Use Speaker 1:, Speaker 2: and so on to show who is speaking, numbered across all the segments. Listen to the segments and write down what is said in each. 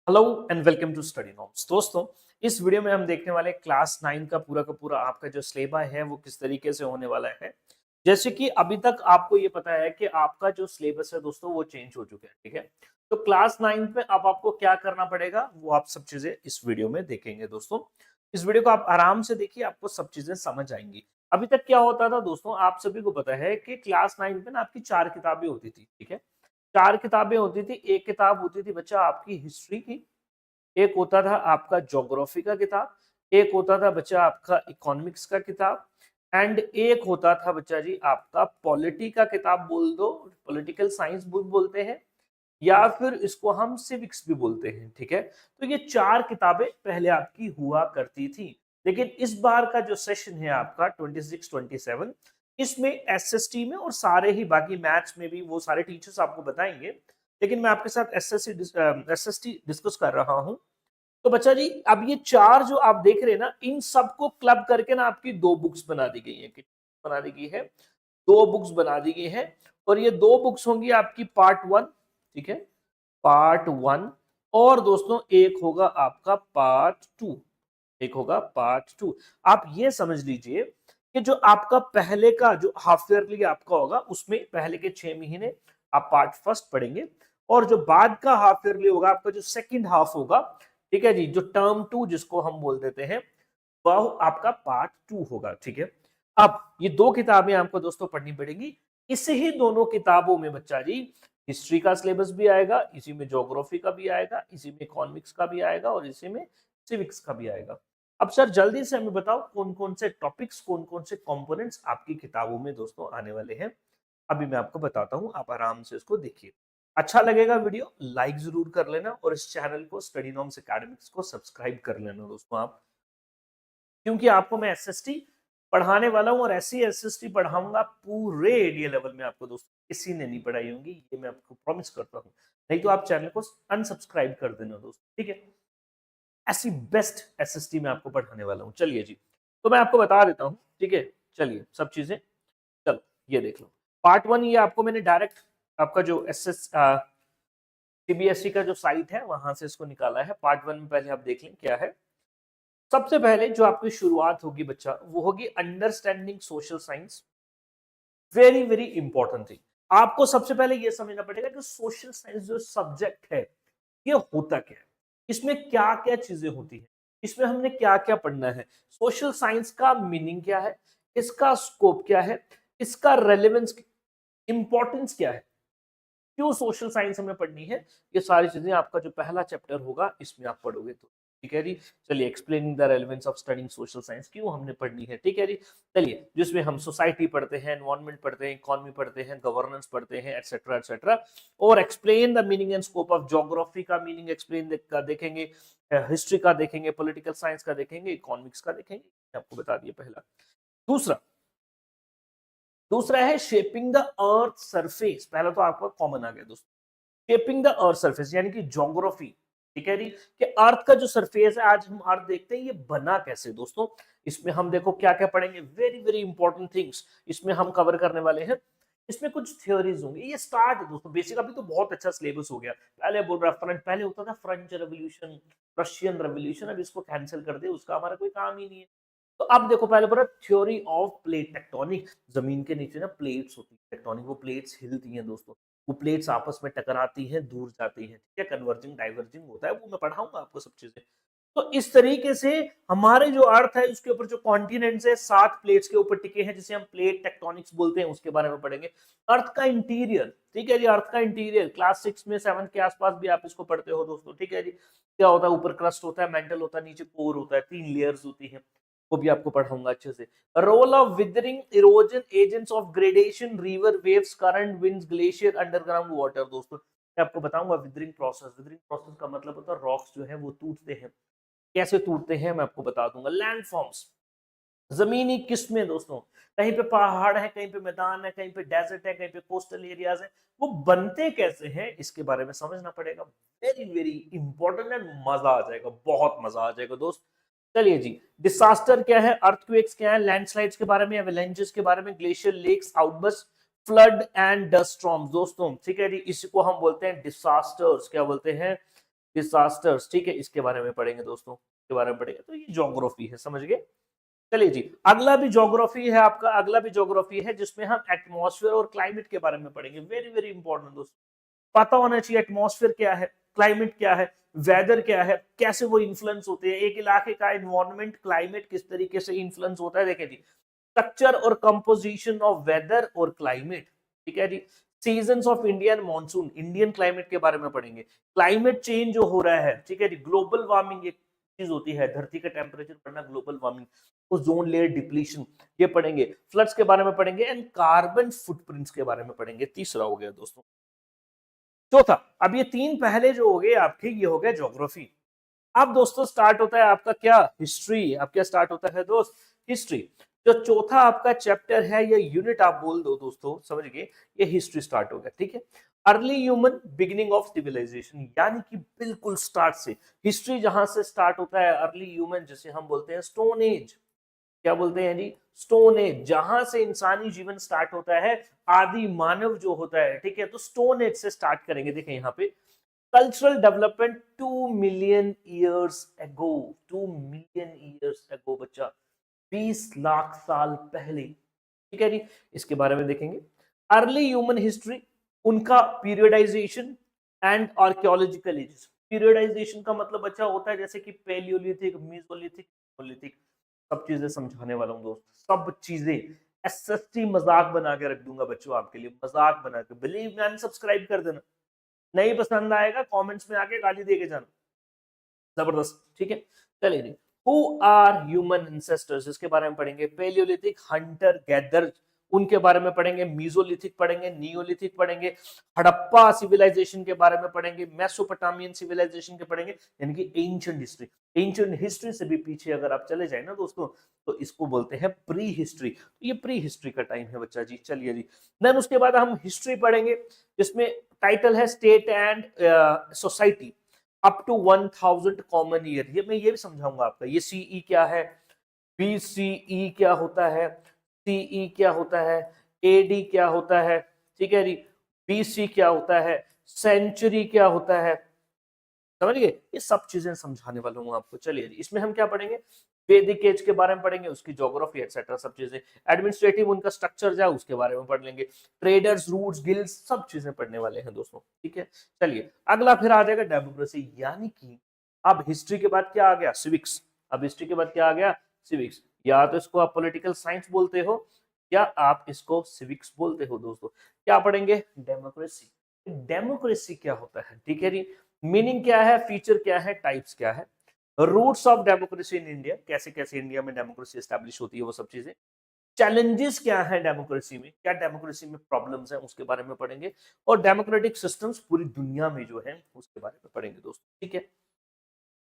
Speaker 1: Hello and welcome to study norms. दोस्तों, इस video में हम देखने वाले क्लास 9 का पूरा आपका जो सिलेबस है वो किस तरीके से होने वाला है। जैसे कि अभी तक आपको ये पता है कि आपका जो सिलेबस है दोस्तों वो चेंज हो चुका है, ठीक है। तो क्लास 9 में अब आपको क्या करना पड़ेगा वो आप सब चीजें इस वीडियो में देखेंगे। दोस्तों, इस वीडियो को आप आराम से देखिए, आपको सब चीजें समझ आएंगी। अभी तक क्या होता था दोस्तों, आप सभी को पता है कि क्लास 9 में ना आपकी 4 किताबें होती थी, ठीक है। 4 किताबें होती थी। एक किताब होती थी बच्चा आपकी हिस्ट्री की, एक होता था आपका ज्योग्राफी का किताब, एक होता था बच्चा आपका इकोनॉमिक्स का किताब, एंड एक होता था बच्चा जी आपका पॉलिटी का किताब बोल दो, पॉलिटिकल साइंस बुक बोलते हैं, या फिर इसको हम सिविक्स भी बोलते हैं, ठीक है। तो ये 4 किताबें पहले आपकी हुआ करती थी। लेकिन इस बार का जो सेशन है आपका 26-27, इसमें एसएसटी में और सारे ही बाकी मैथ्स में भी वो सारे टीचर्स आपको बताएंगे, लेकिन मैं आपके साथ एसएसटी डिस्कस कर रहा हूं। तो बच्चा जी, अब ये 4 जो आप देख रहे हैं ना, इन सबको क्लब करके ना आपकी 2 बुक्स बना दी गई है। कितनी बना दी गई है? 2 बुक्स बना दी गई है। और ये 2 बुक्स होंगी आपकी पार्ट 1, ठीक है, पार्ट 1। और दोस्तों एक होगा आपका पार्ट 2, एक होगा पार्ट 2। आप ये समझ लीजिए कि जो आपका पहले का जो हाफ ईयरली आपका होगा, उसमें पहले के 6 महीने आप पार्ट फर्स्ट पढ़ेंगे, और जो बाद का हाफ ईयरली होगा आपका, जो सेकंड हाफ होगा, ठीक है जी, जो टर्म 2 जिसको हम बोल देते हैं, वह आपका पार्ट 2 होगा, ठीक है। अब ये 2 किताबें आपको दोस्तों पढ़नी पड़ेगी। इसे ही दोनों किताबों में बच्चा जी हिस्ट्री का सिलेबस भी आएगा, इसी में ज्योग्राफी का भी आएगा, इसी में इकोनॉमिक्स का भी आएगा, और इसी में सिविक्स का भी आएगा। अब सर जल्दी से हमें बताओ कौन कौन से टॉपिक्स, कौन कौन से कंपोनेंट्स आपकी किताबों में दोस्तों आने वाले हैं। अभी मैं आपको बताता हूं, आप आराम से इसको देखिए। अच्छा लगेगा वीडियो, लाइक जरूर कर लेना, और इस चैनल को स्टडी नॉर्म्स एकेडमिक्स को सब्सक्राइब कर लेना दोस्तों आप, क्योंकि आपको मैं एसएसटी पढ़ाने वाला हूं, और ऐसी एसएसटी पढ़ाऊंगा पूरे इंडिया लेवल में आपको दोस्तों किसी ने नहीं पढ़ाई होंगी, ये मैं आपको प्रॉमिस करता हूं। नहीं तो आप चैनल को अनसब्सक्राइब कर देना दोस्तों, ठीक है। ऐसी बेस्ट एसएसटी में आपको पढ़ाने वाला हूं। चलिए जी, तो मैं आपको बता देता हूं, ठीक है। चलिए सब चीजें, चलो ये देख लो। पार्ट 1 ये आपको मैंने डायरेक्ट आपका जो सीबीएसई का जो साइट है वहां से इसको निकाला है। पार्ट 1 में पहले आप देख लें क्या है। सबसे पहले जो आपकी शुरुआत होगी बच्चा, वो होगी understanding social science. Very very important thing, आपको सबसे पहले ये समझना पड़ेगा कि सोशल साइंस जो सब्जेक्ट है ये होता क्या है, इसमें क्या क्या चीजें होती है, इसमें हमने क्या क्या पढ़ना है, सोशल साइंस का मीनिंग क्या है, इसका स्कोप क्या है, इसका रेलेवेंस, इंपॉर्टेंस क्या है, क्यों सोशल साइंस हमें पढ़नी है। ये सारी चीजें आपका जो पहला चैप्टर होगा इसमें आप पढ़ोगे, तो ठीक है जी। चलिए, explaining the relevance of studying social science, क्यों हमने पढ़नी है, ठीक है जी। चलिए, जिसमें हम सोसाइटी पढ़ते हैं, एनवायरनमेंट पढ़ते हैं, इकोनॉमी पढ़ते हैं, गवर्नेंस पढ़ते हैं, एटसेट्रा एटसेट्रा। और explain the meaning and scope of geography का मीनिंग एक्सप्लेन का देखेंगे, हिस्ट्री का देखेंगे, पॉलिटिकल साइंस का देखेंगे, इकोनॉमिक्स का देखेंगे। आपको बता दिया पहला। दूसरा, दूसरा है शेपिंग द अर्थ सरफेस। पहला तो आपका कॉमन आ गया दोस्तों, शेपिंग द अर्थ सरफेस यानी कि ज्योग्राफी, ठीक है जी, कि अर्थ का जो सरफेस है, आज हम अर्थ देखते हैं, ये बना कैसे दोस्तों। इसमें हम देखो क्या क्या पढ़ेंगे, वेरी वेरी इंपॉर्टेंट थिंग्स इसमें हम कवर करने वाले हैं। इसमें कुछ थ्योरीज होंगी, ये स्टार्ट है दोस्तों, बेसिक अभी तो बहुत अच्छा सिलेबस हो गया। पहले बोल रहा फ्रंट, पहले होता था फ्रेंच रेवोल्यूशन, रशियन रेवोल्यूशन, अब इसको कैंसिल कर दे, उसका हमारा कोई काम ही नहीं है। तो अब देखो, पहले पूरा थ्योरी ऑफ प्लेट टेक्टोनिक, जमीन के नीचे ना प्लेट्स होती है टेक्टोनिक, वो प्लेट्स हिलती हैं दोस्तों, वो प्लेट्स आपस में टकराती हैं, दूर जाती हैं, ठीक है, कन्वर्जिंग डाइवर्जिंग होता है, वो मैं पढ़ाऊंगा आपको सब चीजें। तो इस तरीके से हमारे जो अर्थ है उसके ऊपर जो कॉन्टिनेंट्स है 7 प्लेट्स के ऊपर टिके हैं, जिसे हम प्लेट टेक्टोनिक्स बोलते हैं, उसके बारे में पढ़ेंगे। अर्थ का इंटीरियर, ठीक है जी, अर्थ का इंटीरियर क्लास 6 में 7 के आसपास भी आप इसको पढ़ते हो दोस्तों, ठीक है जी। क्या होता है, ऊपर क्रस्ट होता है, मेंटल होता है, नीचे कोर होता है, 3 लेयर्स होती हैं, वो भी आपको पढ़ाऊंगा अच्छे से। Role of weathering, erosion, agents of gradation, river waves, current, winds, glacier, underground water दोस्तों मैं आपको बताऊंगा। विदरिंग प्रोसेस, विदरिंग प्रोसेस का मतलब होता है रॉक्स जो है वो टूटते हैं, कैसे टूटते हैं मैं आपको बता दूंगा। लैंड फॉर्म्स, जमीनी किस्में दोस्तों, कहीं पे पहाड़ है, कहीं पे मैदान है, कहीं पे डेजर्ट है, कहीं पे कोस्टल एरियाज है, वो बनते कैसे हैं इसके बारे में समझना पड़ेगा। वेरी वेरी इंपॉर्टेंट है, मजा आ जाएगा, बहुत मजा आ जाएगा दोस्त। चलिए जी, डिसास्टर क्या है, अर्थक्वेक्स क्या है, लैंडस्लाइड्स के बारे में, एवलांचेस के बारे में, glacier lakes, outburst, flood and dust storms दोस्तों, ठीक है जी। इसको हम बोलते हैं डिसास्टर्स, क्या बोलते हैं, डिसास्टर्स, ठीक है, इसके बारे में पढ़ेंगे दोस्तों, के बारे में पढ़ेंगे। तो ये ज्योग्राफी है, समझ गए। चलिए जी, अगला भी ज्योग्राफी है आपका, अगला भी ज्योग्राफी है जिसमें हम एटमॉस्फेयर और क्लाइमेट के बारे में पढ़ेंगे। वेरी वेरी इंपॉर्टेंट दोस्तों, पता होना चाहिए एटमॉस्फेयर क्या है, क्लाइमेट क्या है, वेदर क्या है, कैसे वो इन्फ्लुएंस होते हैं, एक इलाके का एनवायरनमेंट क्लाइमेट किस तरीके से इन्फ्लुएंस होता है। देखिए जी, स्ट्रक्चर और कंपोजिशन ऑफ वेदर और क्लाइमेट, ठीक है जी। Seasons of Indian monsoon, Indian climate के बारे में पढ़ेंगे। क्लाइमेट चेंज जो हो रहा है, ठीक है जी, ग्लोबल वार्मिंग एक चीज होती है, धरती का टेम्परेचर बढ़ना, global warming, ozone layer depletion, ये पढ़ेंगे। फ्लड्स के बारे में पढ़ेंगे एंड कार्बन फुटप्रिंट्स के बारे में पढ़ेंगे। तीसरा हो गया दोस्तों। चौथा, अब ये तीन पहले जो हो गए आपके, ये हो गया ज्योग्राफी। अब दोस्तों स्टार्ट होता है आपका क्या, हिस्ट्री। अब क्या स्टार्ट होता है दोस्त, हिस्ट्री। जो चौथा आपका चैप्टर है, ये यूनिट आप बोल दो दोस्तों, समझ गए, ये हिस्ट्री स्टार्ट हो गया, ठीक है। Early human beginning of civilisation, यानी कि बिल्कुल स्टार्ट से हिस्ट्री जहां से स्टार्ट होता है, अर्ली ह्यूमन जिसे हम बोलते हैं स्टोन एज, क्या बोलते हैं जी, स्टोन एज, जहां से इंसानी जीवन स्टार्ट होता है, आदि मानव जो होता है, ठीक है। तो स्टोन एज से स्टार्ट करेंगे। देखें यहाँ पे, cultural development 2 million years ago, 2 million years ago बच्चा, 20 लाख साल पहले, ठीक है जी। इसके बारे में देखेंगे। अर्ली ह्यूमन हिस्ट्री, उनका periodisation and archaeological ages. Periodisation का मतलब बच्चा होता है जैसे कि पेलियोलिथिक, मेसोलिथिक, नेओलिथिक, सब चीजें समझाने वाला हूँ दोस्त, सब चीजें। एसएसटी मजाक बना के रख दूंगा बच्चों आपके लिए, मजाक बना के। बिलीव मैं, सब्सक्राइब कर देना, नहीं पसंद आएगा कमेंट्स में आके गाली दे के जाना, जबरदस्त, ठीक है। चलिए जी, हु आर ह्यूमन एंसेस्टर्स, इसके बारे में पढ़ेंगे। पेलियोलिथिक, हंटर गैदर, उनके बारे में पढ़ेंगे। मीजोलिथिक पढ़ेंगे, नियोलिथिक पढ़ेंगे, हड़प्पा सिविलाइजेशन के बारे में पढ़ेंगे, मेसोपोटामियन सिविलाइजेशन के पढ़ेंगे, यानी कि एंशिएंट हिस्ट्री। एंशिएंट हिस्ट्री से भी पीछे अगर आप चले जाए ना दोस्तों, तो इसको बोलते हैं प्री हिस्ट्री। तो ये प्री हिस्ट्री का टाइम है बच्चा जी। चलिए जी, देन उसके बाद हम हिस्ट्री पढ़ेंगे, जिसमें टाइटल है state and society up to 1000 common year. ये मैं ये भी समझाऊंगा आपका, ये सीई क्या है, बीसीई क्या होता है, सीई क्या होता है, एडी क्या होता है, ठीक है जी, बीसी क्या होता है, सेंचुरी क्या होता है, समझ गए। ये सब चीजें समझाने वाला हूँ आपको। चलिए जी, इसमें हम क्या पढ़ेंगे, वैदिक एज के बारे में पढ़ेंगे, उसकी ज्योग्राफी एक्सेट्रा सब चीजें। एडमिनिस्ट्रेटिव उनका स्ट्रक्चर जो है उसके बारे में पढ़ लेंगे। ट्रेडर्स, रूट्स, गिल्ड्स, सब चीजें पढ़ने वाले हैं दोस्तों, ठीक है। चलिए, अगला फिर आ जाएगा डेमोक्रेसी, यानी कि अब हिस्ट्री के बाद क्या आ गया, सिविक्स। अब हिस्ट्री के बाद क्या आ गया, सिविक्स। या तो इसको आप पॉलिटिकल साइंस बोलते हो, या आप इसको सिविक्स बोलते हो दोस्तों। क्या पढ़ेंगे, डेमोक्रेसी। डेमोक्रेसी क्या होता है, ठीक है जी। मीनिंग क्या है, फीचर क्या है, टाइप्स क्या है, roots of democracy in India, कैसे कैसे इंडिया में डेमोक्रेसी एस्टैब्लिश होती है, वो सब चीजें। चैलेंजेस क्या है डेमोक्रेसी में, क्या डेमोक्रेसी में प्रॉब्लम्स हैं, उसके बारे में पढ़ेंगे। और डेमोक्रेटिक सिस्टम्स पूरी दुनिया में जो है उसके बारे में पढ़ेंगे दोस्तों, ठीक है।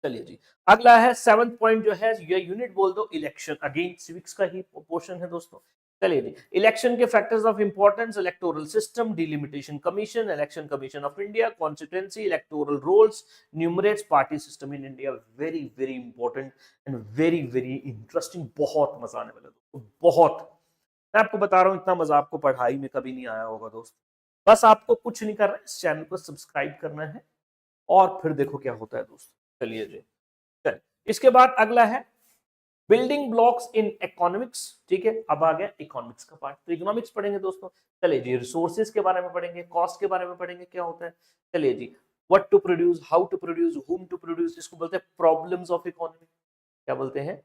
Speaker 1: चलिए जी, अगला है 7th पॉइंट जो है, ये यूनिट बोल दो, इलेक्शन। अगेन सिविक्स का ही पोर्शन है दोस्तों। चलिए जी, इलेक्शन के factors of importance, electoral system, delimitation commission, election commission of India, constituency, electoral rolls, numerates, party system in India. Very very important and very very interesting, बहुत मजा आने वाला दोस्तों, बहुत। मैं आपको बता रहा हूँ, इतना मजा आपको पढ़ाई में कभी नहीं आया होगा दोस्त। बस आपको कुछ नहीं करना है, इस चैनल को सब्सक्राइब करना है, और फिर देखो क्या होता है दोस्त। चलिए जी, चलिए इसके बाद अगला है बिल्डिंग ब्लॉक्स इन इकोनॉमिक्स, ठीक है। अब आ गया इकोनॉमिक्स का पार्ट, तो इकोनॉमिक्स पढ़ेंगे दोस्तों। चलिए जी, रिसोर्सेज के बारे में पढ़ेंगे, कॉस्ट के बारे में पढ़ेंगे, क्या होता है। चलिए जी, what to produce, how to produce, whom to produce, इसको बोलते हैं प्रॉब्लम्स ऑफ इकोनॉमी। क्या बोलते हैं,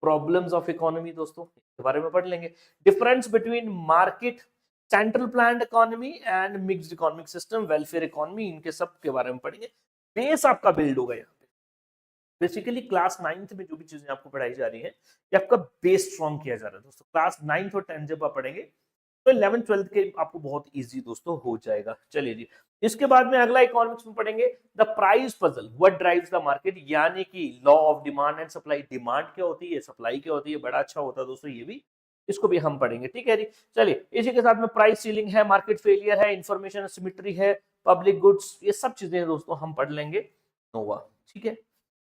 Speaker 1: प्रॉब्लम्स ऑफ इकोनॉमी दोस्तों, इसके बारे में पढ़ लेंगे। Difference between market, central planned economy and mixed economic system, welfare economy, इनके सब के बारे में पढ़ेंगे। बेस आपका बिल्ड होगा यहाँ पे। बेसिकली क्लास 9th में जो भी चीजें आपको पढ़ाई जा रही है, ये आपका बेस स्ट्रॉन्ग किया जा रहा है दोस्तों। क्लास 9th और 10th जब आप पढ़ेंगे, तो 11th 12th के आपको बहुत इजी दोस्तों हो जाएगा। चलिए जी, इसके बाद में अगला इकोनॉमिक्स में पढ़ेंगे the price puzzle, what drives the market, यानी कि law of demand and supply. Demand क्या होती है, सप्लाई क्या होती है, बड़ा अच्छा होता है दोस्तों ये भी, इसको भी हम पढ़ेंगे, ठीक है जी। चलिए, इसी के साथ में प्राइस सीलिंग है, मार्केट फेलियर है, इंफॉर्मेशन एसिमेट्री है, पब्लिक गुड्स, ये सब चीजें दोस्तों हम पढ़ लेंगे नोवा, ठीक है।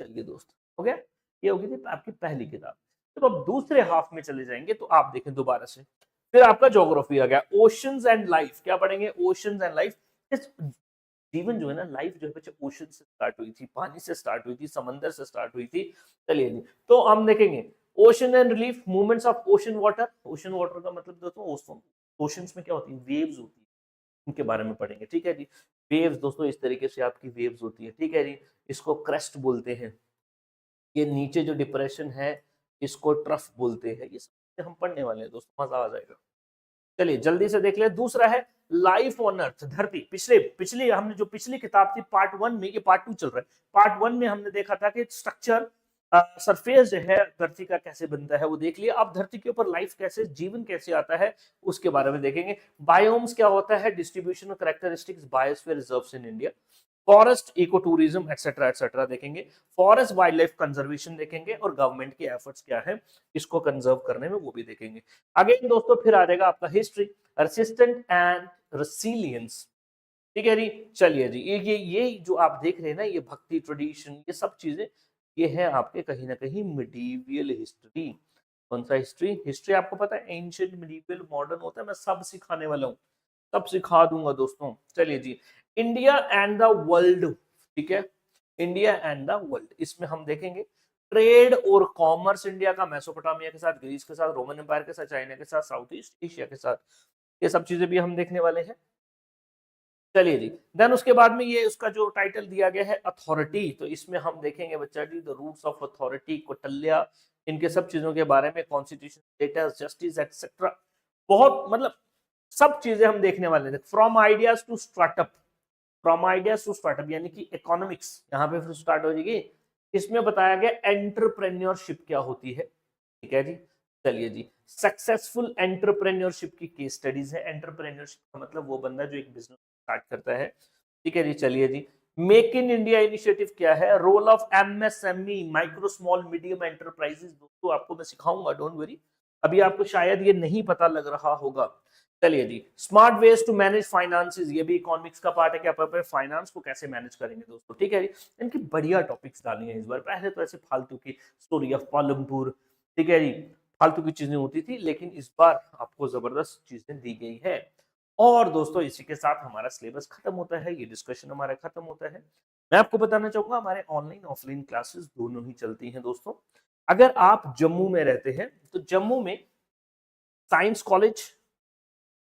Speaker 1: चलिए दोस्त, हो गया, ये होगी थी आपकी पहली किताब। जब आप दूसरे हाफ में चले जाएंगे तो आप देखें दोबारा से, फिर आपका ज्योग्राफी आ गया, ओशंस एंड लाइफ। क्या पढ़ेंगे, ओशंस एंड लाइफ। जीवन जो है ना, लाइफ जो है बच्चे ओशन से स्टार्ट हुई थी, पानी से स्टार्ट हुई थी, समंदर से स्टार्ट हुई थी। चलिए जी, तो हम देखेंगे ocean and relief, movements of ocean water. Ocean water का मतलब दोस्तों ओशन, ओशंस में क्या होती है, वेव्स होती है, उनके बारे में पढ़ेंगे, ठीक है जी। वेव्स दोस्तों इस तरीके से आपकी वेव्स होती है, ठीक है जी। इसको क्रेस्ट बोलते हैं। ये नीचे जो डिप्रेशन है इसको ट्रफ बोलते हैं। ये सब हम पढ़ने वाले हैं दोस्तों, मजा आ जाएगा। चलिए जल्दी से देख ले। दूसरा है लाइफ ऑन अर्थ, धरती। पिछले पिछली हमने जो पिछली किताब थी पार्ट 1 में, ये पार्ट 2 चल रहा है। पार्ट 1 में हमने देखा था कि स्ट्रक्चर, सरफेस जो है धरती का कैसे बनता है वो देख लिया। अब धरती के ऊपर लाइफ कैसे, जीवन कैसे आता है उसके बारे में देखेंगे। बायोम्स क्या होता है, distribution of characteristics, biosphere reserves in India. Forest eco tourism etcetera देखेंगे। फॉरेस्ट वाइल्ड लाइफ कंजर्वेशन देखेंगे, और गवर्नमेंट के एफर्ट्स क्या है इसको कंजर्व करने में, वो भी देखेंगे। अगेन दोस्तों फिर आ जाएगा आपका हिस्ट्री, रेसिस्टेंट एंड रेसिलियंस, ठीक है जी। चलिए जी, ये जो आप देख रहे हैं ना, ये भक्ति ट्रेडिशन, ये सब चीजें, ये है आपके कहीं ना कहीं मिडीवियल हिस्ट्री। कौन सा हिस्ट्री, हिस्ट्री आपको पता है एंशिएंट, मिडीवियल, मॉडर्न होता है। मैं सब सिखाने वाला हूँ, सब सिखा दूंगा दोस्तों। चलिए जी, इंडिया एंड द वर्ल्ड, ठीक है, इंडिया एंड द वर्ल्ड, इसमें हम देखेंगे ट्रेड और कॉमर्स इंडिया का मेसोपोटामिया के साथ, ग्रीस के साथ, रोमन एम्पायर के साथ, चाइना के साथ, साउथ ईस्ट एशिया के साथ, ये सब चीजें भी हम देखने वाले हैं। चलिए जी, देन उसके बाद में ये उसका जो टाइटल दिया गया है अथॉरिटी, तो इसमें हम देखेंगे बच्चा जी the roots of authority, Kautilya, इनके सब चीजों के बारे में, कॉन्स्टिट्यूशन, स्टेटस, जस्टिस एक्सेट्रा, बहुत मतलब सब चीजें हम देखने वाले हैं। From ideas to startup, from ideas to startup यानी कि इकोनॉमिक्स यहाँ पे फिर स्टार्ट हो जाएगी। इसमें बताया गया एंटरप्रेन्योरशिप क्या होती है, ठीक है जी। चलिए जी, सक्सेसफुल एंटरप्रेन्योरशिप की केस स्टडीज है। एंटरप्रेन्योरशिप का मतलब वो बंदा जो एक बिजनेस स्टार्ट करता है, ठीक है जी। चलिए जी, मेक इन इंडिया इनिशिएटिव क्या है, role of MSME, micro small medium enterprises, दोस्तों आपको मैं सिखाऊंगा, डोंट वरी। अभी आपको शायद ये नहीं पता लग रहा होगा। चलिए जी, smart ways to manage finances, ये भी इकोनॉमिक्स का पार्ट है कि आप फाइनेंस को कैसे मैनेज करेंगे दोस्तों, ठीक है जी। इनकी बढ़िया टॉपिक्स डाली हैं इस बार। पहले तो ऐसे फालतू की स्टोरी ऑफ पालमपुर, ठीक है जी, फालतू की चीजें होती थी, लेकिन इस बार आपको जबरदस्त चीजें दी गई है। और दोस्तों इसी के साथ हमारा सिलेबस खत्म होता है, ये डिस्कशन हमारा खत्म होता है। मैं आपको बताना चाहूंगा हमारे ऑनलाइन ऑफलाइन क्लासेस दोनों ही चलती हैं दोस्तों। अगर आप जम्मू में रहते हैं तो जम्मू में साइंस कॉलेज,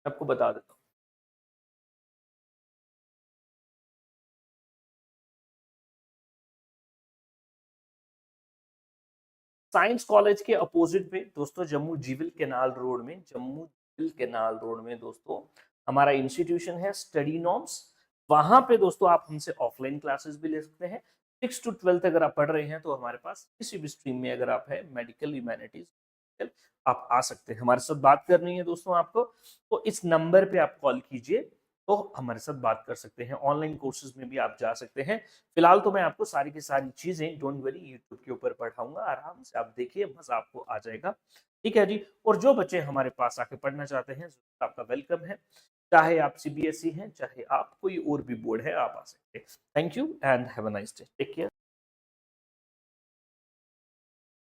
Speaker 1: आपको बता देता हूँ, साइंस कॉलेज के अपोजिट में दोस्तों, जम्मू जीविल केनाल रोड में, जम्मू जीविल केनाल रोड में दोस्तों हमारा इंस्टीट्यूशन है स्टडी नॉर्म्स। वहां पे दोस्तों आप हमसे ऑफलाइन क्लासेस भी ले सकते हैं। 6 to 12 अगर आप पढ़ रहे हैं तो हमारे पास किसी भी स्ट्रीम में अगर आप है, मेडिकल, ह्यूमैनिटीज, आप आ सकते हैं। हमारे साथ बात करनी है दोस्तों आपको, तो इस नंबर पे आप कॉल कीजिए, तो हमारे साथ बात कर सकते हैं। ऑनलाइन कोर्सेज में भी आप जा सकते हैं। फिलहाल तो मैं आपको सारी की सारी चीजें, डोंट वरी, यूट्यूब के ऊपर पढ़ाऊंगा, आराम से आप देखिए, मजा आपको आ जाएगा, ठीक है जी। और जो बच्चे हमारे पास आके पढ़ना चाहते हैं, आपका वेलकम है। चाहे आप सीबीएसई हैं, चाहे आप कोई और भी बोर्ड है, आप आ सकते हैं। Thank you and have a nice day, take care.